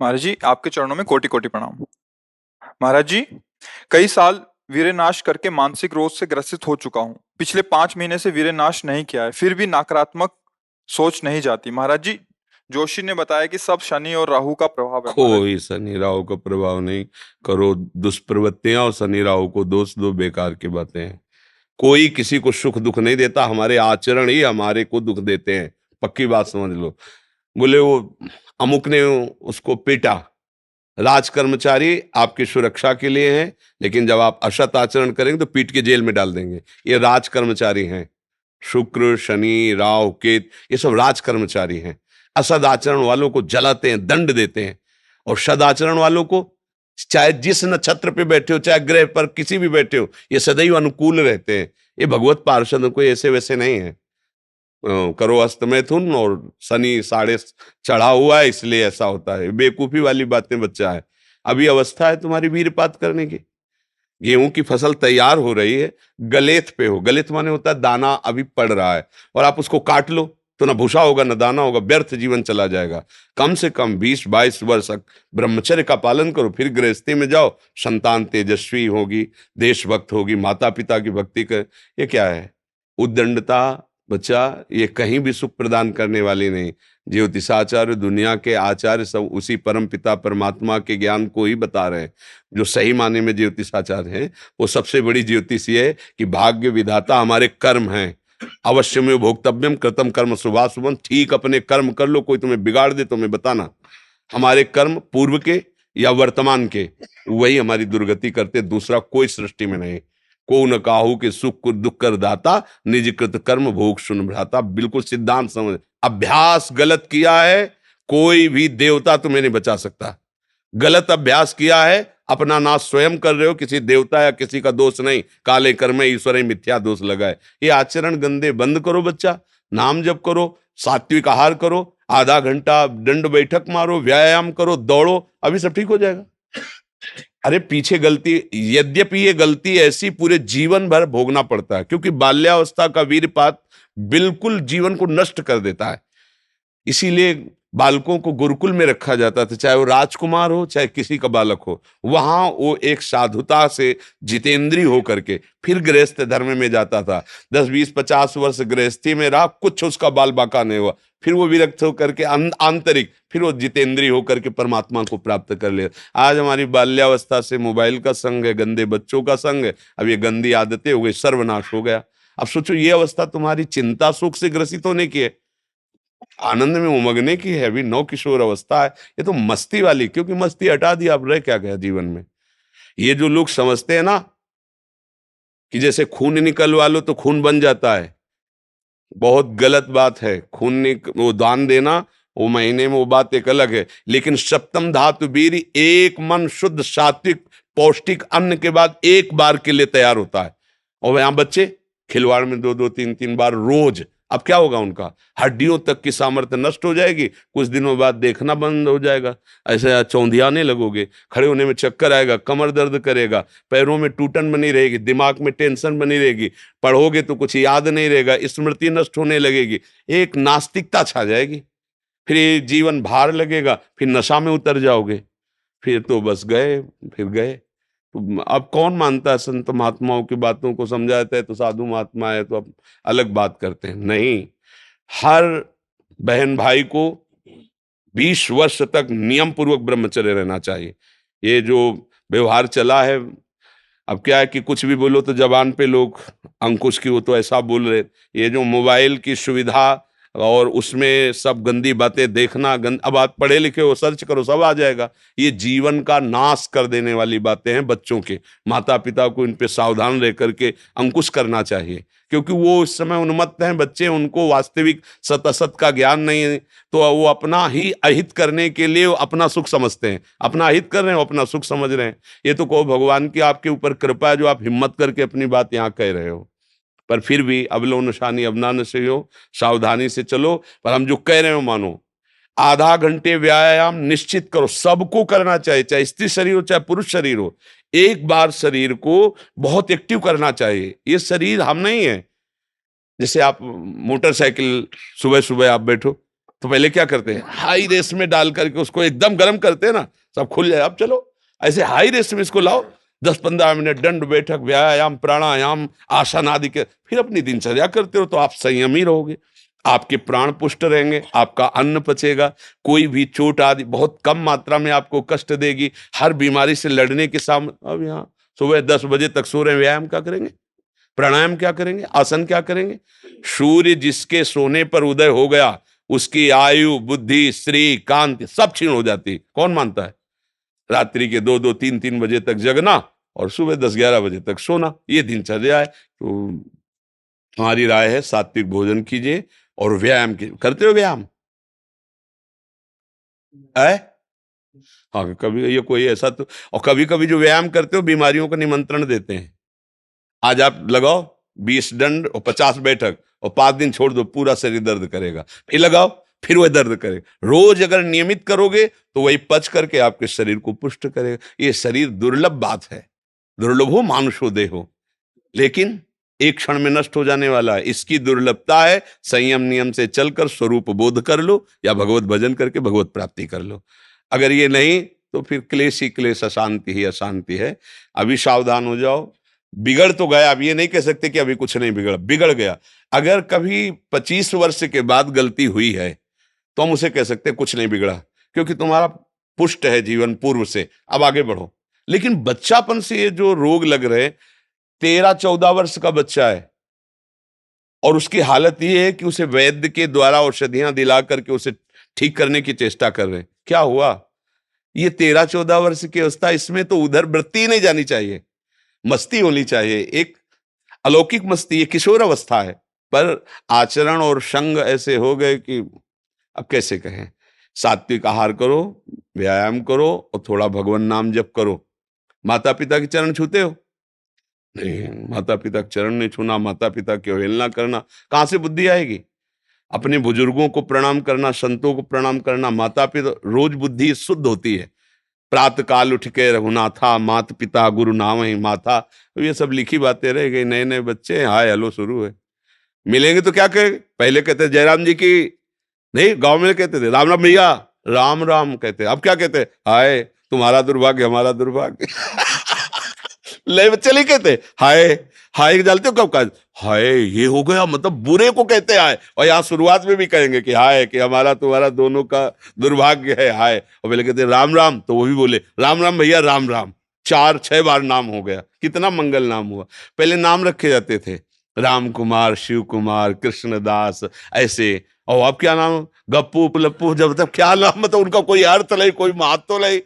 महाराज जी, आपके चरणों में कोटि कोटि प्रणाम। महाराज जी, कई साल वीर्यनाश करके मानसिक रोग से ग्रसित हो चुका हूँ। पिछले 5 महीने से वीर्यनाश नहीं किया है, फिर भी नकारात्मक सोच नहीं जाती। महाराज जी, जोशी ने बताया कि सब शनि और राहु का प्रभाव है। महाराज जी, कोई शनि राहु का प्रभाव नहीं। करो दुष्प्रवृत्तियां और शनि राहु को दोष दो, बेकार की बातें हैं। कोई किसी को सुख दुख नहीं देता, हमारे आचरण ही हमारे को दुख देते हैं। पक्की बात समझ लो। बोले वो अमुक ने उसको पीटा, राज कर्मचारी आपकी सुरक्षा के लिए हैं, लेकिन जब आप असत आचरण करेंगे तो पीट के जेल में डाल देंगे। ये राज कर्मचारी हैं। शुक्र शनि राहु केत ये सब राज कर्मचारी हैं। असद आचरण वालों को जलाते हैं, दंड देते हैं। और सदाचरण वालों को, चाहे जिस नक्षत्र पे बैठे हो, चाहे ग्रह पर किसी भी बैठे हो, ये सदैव अनुकूल रहते हैं। ये भगवत पार्षद कोई ऐसे वैसे नहीं है। करो अस्त मैथुन और शनि साढ़े चढ़ा हुआ है, इसलिए ऐसा होता है। बेवकूफी वाली बातें बच्चा है। अभी अवस्था है तुम्हारी वीरपात करने की। गेहूं की फसल तैयार हो रही है, गलेत पे हो। गलेत माने होता है दाना अभी पड़ रहा है, और आप उसको काट लो तो ना भूसा होगा ना दाना होगा, व्यर्थ जीवन चला जाएगा। कम से कम 20-22 वर्ष तक ब्रह्मचर्य का पालन करो, फिर गृहस्थी में जाओ। संतान तेजस्वी होगी, देशभक्त होगी, माता पिता की भक्ति कर। ये क्या है? उद्दंडता बच्चा, ये कहीं भी सुख प्रदान करने वाली नहीं। ज्योतिषाचार्य, दुनिया के आचार्य सब उसी परम पिता परमात्मा के ज्ञान को ही बता रहे हैं। जो सही माने में ज्योतिषाचार्य हैं, वो सबसे बड़ी ज्योतिष ये है कि भाग्य विधाता हमारे कर्म हैं। अवश्य में भोक्तव्यम कृतम कर्म शुभाशुभम। ठीक अपने कर्म कर लो, कोई तुम्हें बिगाड़ दे तो मैं बताना। हमारे कर्म पूर्व के या वर्तमान के, वही हमारी दुर्गति करते, दूसरा कोई सृष्टि में नहीं। को न काहू के सुख को दुख कर दाता, निज कृत कर्म भोग सुन भ्राता। बिल्कुल सिद्धांत समझ। अभ्यास गलत किया है, कोई भी देवता तुम्हें नहीं बचा सकता। गलत अभ्यास किया है, अपना नाश स्वयं कर रहे हो, किसी देवता या किसी का दोष नहीं। काले कर्म ईश्वर ही मिथ्या दोष लगाए। ये आचरण गंदे बंद करो बच्चा। नाम जप करो, सात्विक आहार करो, आधा घंटा दंड बैठक मारो, व्यायाम करो, दौड़ो, अभी सब ठीक हो जाएगा। अरे पीछे गलती, यद्यपि ये गलती ऐसी पूरे जीवन भर भोगना पड़ता है, क्योंकि बाल्यावस्था का वीरपात बिल्कुल जीवन को नष्ट कर देता है। इसीलिए बालकों को गुरुकुल में रखा जाता था, चाहे वो राजकुमार हो चाहे किसी का बालक हो। वहां वो एक साधुता से जितेंद्रीय होकर के फिर गृहस्थ धर्म में जाता था। 10-20-50 वर्ष गृहस्थी में रहा, कुछ उसका बाल बाका नहीं हुआ। फिर वो विरक्त होकर के आंतरिक, फिर वो जितेंद्रीय होकर के परमात्मा को प्राप्त कर ले। आज हमारी बाल्यावस्था से मोबाइल का संग है, गंदे बच्चों का संग है। अब ये गंदी आदतें हो गई, सर्वनाश हो गया। अब सोचो, ये अवस्था तुम्हारी चिंता सुख से ग्रसित होने की है, आनंद में उमगने की है। अभी नौ किशोर अवस्था है, ये तो मस्ती वाली। क्योंकि मस्ती हटा दी, अब रह क्या गया जीवन में? ये जो लोग समझते हैं ना कि जैसे खून निकलवा लो तो खून बन जाता है, बहुत गलत बात है। वो दान देना, वो महीने में वो बात एक अलग है, लेकिन सप्तम धातु वीर एक मन शुद्ध सात्विक पौष्टिक अन्न के बाद एक बार के लिए तैयार होता है। और यहां बच्चे खिलवाड़ में 2-2 3-3 बार रोज। अब क्या होगा? उनका हड्डियों तक की सामर्थ्य नष्ट हो जाएगी, कुछ दिनों बाद देखना बंद हो जाएगा, ऐसे चौंधियाने लगोगे, खड़े होने में चक्कर आएगा, कमर दर्द करेगा, पैरों में टूटन बनी रहेगी, दिमाग में टेंशन बनी रहेगी, पढ़ोगे तो कुछ याद नहीं रहेगा, स्मृति नष्ट होने लगेगी, एक नास्तिकता छा जाएगी। फिर ये जीवन भार लगेगा, फिर नशा में उतर जाओगे, फिर तो बस गए, फिर गए। तो अब कौन मानता है संत महात्माओं की बातों को? समझाते हैं तो साधु महात्मा है तो अब अलग बात करते हैं। नहीं, हर बहन भाई को 20 वर्ष तक नियम पूर्वक ब्रह्मचर्य रहना चाहिए। ये जो व्यवहार चला है, अब क्या है कि कुछ भी बोलो तो जबान पे लोग अंकुश की, वो तो ऐसा बोल रहे। ये जो मोबाइल की सुविधा और उसमें सब गंदी बातें देखना, अब आप पढ़े लिखे हो, सर्च करो, सब आ जाएगा। ये जीवन का नाश कर देने वाली बातें हैं बच्चों के। माता पिता को इन पे सावधान रह करके अंकुश करना चाहिए, क्योंकि वो इस समय उन्मत्त हैं बच्चे, उनको वास्तविक सत असत का ज्ञान नहीं है। तो वो अपना ही अहित करने के लिए अपना सुख समझते हैं, अपना अहित कर रहे हैं, अपना सुख समझ रहे हैं। ये तो कहो भगवान की आपके ऊपर कृपा है जो आप हिम्मत करके अपनी बात यहाँ कह रहे हो। पर फिर भी अबलो नशानी अबना नशे हो, सावधानी से चलो। पर हम जो कह रहे हो मानो। आधा घंटे व्यायाम निश्चित करो, सबको करना चाहिए, चाहे स्त्री शरीर हो चाहे पुरुष शरीर हो। एक बार शरीर को बहुत एक्टिव करना चाहिए। ये शरीर हम नहीं है। जैसे आप मोटरसाइकिल सुबह सुबह आप बैठो, तो पहले क्या करते हैं, हाई रेस में डाल करके उसको एकदम गर्म करते हैं ना, सब खुल जाए। अब चलो ऐसे हाई रेस में इसको लाओ, 10-15 मिनट दंड बैठक, व्यायाम, प्राणायाम, आसन आदि के, फिर अपनी दिनचर्या करते हो तो आप संयमी रहोगे, आपके प्राण पुष्ट रहेंगे, आपका अन्न पचेगा, कोई भी चोट आदि बहुत कम मात्रा में आपको कष्ट देगी, हर बीमारी से लड़ने के सामने। अब यहाँ सुबह 10 बजे तक सो रहे हैं, व्यायाम क्या करेंगे, प्राणायाम क्या करेंगे, आसन क्या करेंगे? सूर्य जिसके सोने पर उदय हो गया उसकी आयु, बुद्धि, स्त्री, कांति सब क्षीण हो जाती है। कौन मानता है? रात्रि के 2-2, 3-3 बजे तक जगना और सुबह 10-11 बजे तक सोना, ये दिनचर्या है। तो हमारी राय है सात्विक भोजन कीजिए और व्यायाम कीजिए। करते हो व्यायाम है? हाँ, कभी ये कोई ऐसा तो, और कभी कभी जो व्यायाम करते हो बीमारियों का निमंत्रण देते हैं। आज आप लगाओ 20 दंड और 50 बैठक और 5 दिन छोड़ दो, पूरा शरीर दर्द करेगा, फिर लगाओ फिर वह दर्द करेगा। रोज अगर नियमित करोगे तो वही पच करके आपके शरीर को पुष्ट करेगा। ये शरीर दुर्लभ बात है, दुर्लभो मानुषो देहो, लेकिन एक क्षण में नष्ट हो जाने वाला है। इसकी दुर्लभता है, संयम नियम से चलकर स्वरूप बोध कर लो या भगवत भजन करके भगवत प्राप्ति कर लो। अगर ये नहीं तो फिर क्लेश ही क्लेश, अशांति ही अशांति है। अभी सावधान हो जाओ। बिगड़ तो गया, अब ये नहीं कह सकते कि अभी कुछ नहीं बिगड़ा, बिगड़ गया। अगर कभी 25 वर्ष के बाद गलती हुई है तो हम उसे कह सकते हैं कुछ नहीं बिगड़ा, क्योंकि तुम्हारा पुष्ट है जीवन पूर्व से, अब आगे बढ़ो। लेकिन बच्चापन से ये जो रोग लग रहे, 13-14 वर्ष का बच्चा है और उसकी हालत ये है कि उसे वैद्य के द्वारा औषधियां दिला करके उसे ठीक करने की चेष्टा कर रहे हैं। क्या हुआ? ये 13-14 वर्ष की अवस्था, इसमें तो उधर वृत्ति ही नहीं जानी चाहिए, मस्ती होनी चाहिए, एक अलौकिक मस्ती। ये किशोर अवस्था है, पर आचरण और संग ऐसे हो गए कि अब कैसे कहें। सात्विक आहार करो, व्यायाम करो और थोड़ा भगवान नाम जप करो। माता पिता के चरण छूते हो? नहीं, माता पिता के चरण नहीं छूना, माता पिता की अवहेलना करना, कहां से बुद्धि आएगी? अपने बुजुर्गों को प्रणाम करना, संतों को प्रणाम करना, माता पिता, रोज बुद्धि शुद्ध होती है। प्रातः काल उठ के रघुनाथा, मात पिता गुरु नाम ही माथा, तो ये सब लिखी बातें रह गई। नए नए बच्चे हाय हेलो शुरू है, मिलेंगे तो क्या कहे, पहले कहते जयराम जी की, नहीं गांव में कहते थे राम राम भैया, राम राम कहते, अब क्या कहते, हाय तुम्हारा दुर्भाग्य हमारा दुर्भाग्य। ले बच्चे नहीं कहते हाय, हाय जानते हो कब का, हाय ये हो गया, मतलब बुरे को कहते हैं हाय। और यहाँ शुरुआत में भी कहेंगे कि हाय, कि हमारा तुम्हारा दोनों का दुर्भाग्य है हाय। और पहले कहते राम राम, तो वो भी बोले राम राम भैया राम राम, 4-6 बार नाम हो गया, कितना मंगल नाम हुआ। पहले नाम रखे जाते थे, राम कुमार, शिव कुमार, कृष्णदास, ऐसे। और अब क्या नाम, गप्पू लप्पू, जब तक क्या नाम, मतलब उनका कोई अर्थ नहीं, कोई महत्व नहीं।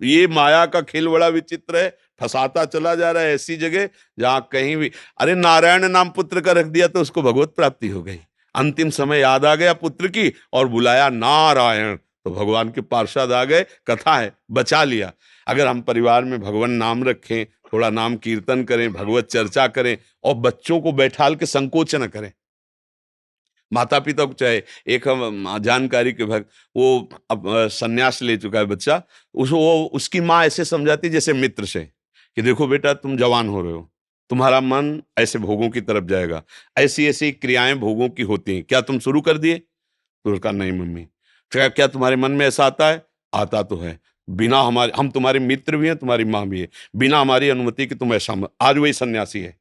ये माया का खेल बड़ा विचित्र है, फंसाता चला जा रहा है ऐसी जगह जहां कहीं भी। अरे नारायण नाम पुत्र का रख दिया तो उसको भगवत प्राप्ति हो गई। अंतिम समय याद आ गया पुत्र की और बुलाया नारायण, तो भगवान के पार्षद आ गए, कथा है, बचा लिया। अगर हम परिवार में भगवान नाम रखें, थोड़ा नाम कीर्तन करें, भगवत चर्चा करें और बच्चों को बैठाल के संकोच न करें। माता पिता को चाहे, एक हम जानकारी के भक्त, वो अब संन्यास ले चुका है बच्चा, वो उसकी माँ ऐसे समझाती जैसे मित्र से कि देखो बेटा तुम जवान हो रहे हो, तुम्हारा मन ऐसे भोगों की तरफ जाएगा, ऐसी ऐसी क्रियाएं भोगों की होती हैं, क्या तुम शुरू कर दिए? तो उसका नहीं मम्मी। क्या क्या तुम्हारे मन में ऐसा आता है? आता तो है, बिना हमारे, हम तुम्हारे मित्र भी हैं, तुम्हारी माँ भी है, बिना हमारी अनुमति के तुम ऐसा मत। आज वही सन्यासी है,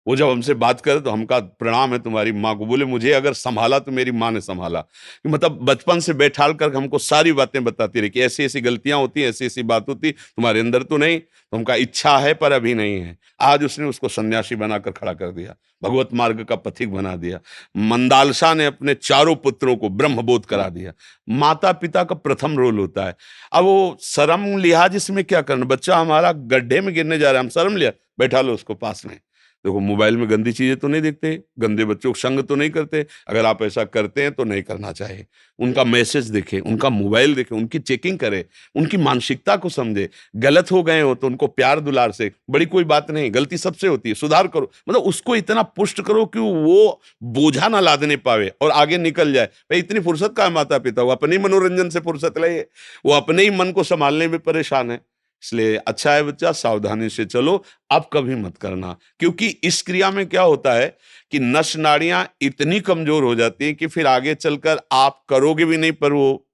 वो जब हमसे बात करे तो हमका प्रणाम है तुम्हारी माँ को, बोले मुझे अगर संभाला तो मेरी माँ ने संभाला। मतलब बचपन से बैठाल कर हमको सारी बातें बताती रही कि ऐसी ऐसी गलतियां होती, ऐसी ऐसी बात होती, तुम्हारे अंदर तो नहीं, तो हमका इच्छा है पर अभी नहीं है। आज उसने उसको सन्यासी बनाकर खड़ा कर दिया, भगवत मार्ग का पथिक बना दिया। मंदालसा ने अपने चारों पुत्रों को ब्रह्मबोध करा दिया। माता पिता का प्रथम रोल होता है। अब वो शर्म लिहाज इसमें क्या करना, बच्चा हमारा गड्ढे में गिरने जा रहा है, हम शर्म लिया, बैठा लो उसको पास में। देखो मोबाइल में गंदी चीजें तो नहीं देखते, गंदे बच्चों को संग तो नहीं करते, अगर आप ऐसा करते हैं तो नहीं करना चाहिए। उनका मैसेज देखें, उनका मोबाइल देखें, उनकी चेकिंग करें, उनकी मानसिकता को समझे। गलत हो गए हो तो उनको प्यार दुलार से, बड़ी कोई बात नहीं, गलती सबसे होती है, सुधार करो, मतलब उसको इतना पुष्ट करो कि वो बोझा ना लादने पावे और आगे निकल जाए। भाई इतनी फुर्सत का है माता पिता, वो अपने ही मनोरंजन से फुर्सत ले, वो अपने ही मन को संभालने में परेशान है। इसलिए अच्छा है बच्चा, सावधानी से चलो, अब कभी मत करना। क्योंकि इस क्रिया में क्या होता है कि नस नाड़ियां इतनी कमजोर हो जाती हैं कि फिर आगे चलकर आप करोगे भी नहीं, पर वो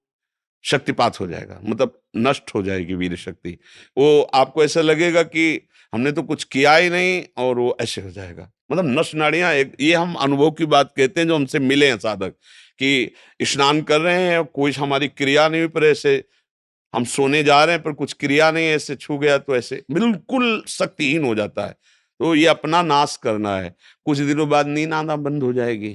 शक्तिपात हो जाएगा, मतलब नष्ट हो जाएगी वीर शक्ति। वो आपको ऐसा लगेगा कि हमने तो कुछ किया ही नहीं, और वो ऐसे हो जाएगा। मतलब नस नाड़ियां एक, ये हम अनुभव की बात कहते हैं जो हमसे मिले हैं साधक, कि स्नान कर रहे हैं, कोई हमारी क्रिया नहीं हुई, पर ऐसे हम सोने जा रहे हैं पर कुछ क्रिया नहीं है, ऐसे छू गया तो ऐसे बिल्कुल शक्तिहीन हो जाता है। तो ये अपना नाश करना है। कुछ दिनों बाद नींद आना बंद हो जाएगी,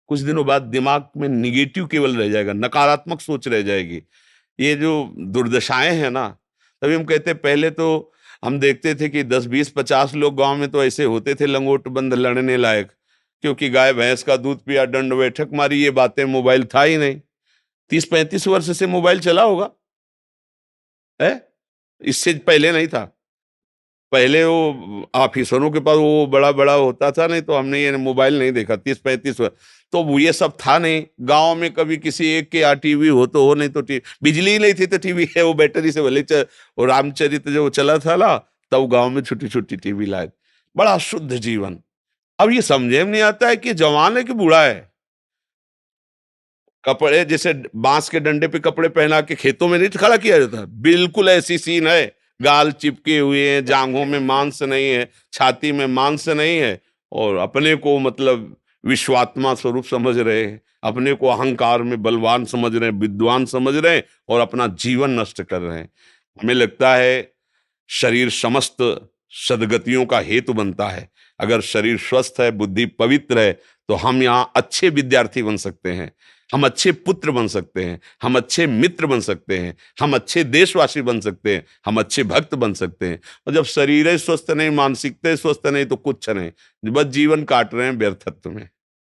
कुछ दिनों बाद दिमाग में निगेटिव केवल रह जाएगा, नकारात्मक सोच रह जाएगी। ये जो दुर्दशाएं हैं ना, तभी हम कहते हैं पहले तो हम देखते थे कि 10 20 50 लोग गांव में तो ऐसे होते थे लंगोट बंद लड़ने लायक, क्योंकि गाय भैंस का दूध पिया, दंड बैठक मारी, ये बातें, मोबाइल था ही नहीं। 30 35 वर्ष से मोबाइल चला होगा है, इससे पहले नहीं था। पहले वो ऑफिसरों के पास वो बड़ा बड़ा होता था, नहीं तो हमने ये मोबाइल नहीं देखा 30 35 वर्ष। तो वो ये सब था नहीं, गांव में कभी किसी एक के यहाँ टीवी हो तो हो, नहीं तो टीवी, बिजली ही नहीं थी तो टीवी है, वो बैटरी से भले वो रामचरित जो चला था ना, तब गांव में छोटी छोटी टीवी लाए। बड़ा शुद्ध जीवन। अब ये समझे में नहीं आता है कि जवान है कि बूढ़ा है। कपड़े जैसे बांस के डंडे पे कपड़े पहना के खेतों में नहीं खड़ा किया जाता, बिल्कुल ऐसी सीन है। गाल चिपके हुए हैं, जांघों में मांस नहीं है, छाती में मांस नहीं है, और अपने को मतलब विश्वात्मा स्वरूप समझ रहे हैं, अपने को अहंकार में बलवान समझ रहे हैं, विद्वान समझ रहे हैं, और अपना जीवन नष्ट कर रहे हैं। हमें लगता है शरीर समस्त सद्गतियों का हेतु बनता है। अगर शरीर स्वस्थ है, बुद्धि पवित्र है, तो हम यहाँ अच्छे विद्यार्थी बन सकते हैं, हम अच्छे पुत्र बन सकते हैं, हम अच्छे मित्र बन सकते हैं, हम अच्छे देशवासी बन सकते हैं, हम अच्छे भक्त बन सकते हैं। और जब शरीर ही स्वस्थ नहीं, मानसिकता स्वस्थ नहीं, तो कुछ नहीं, बस जीवन काट रहे हैं व्यर्थत्व में।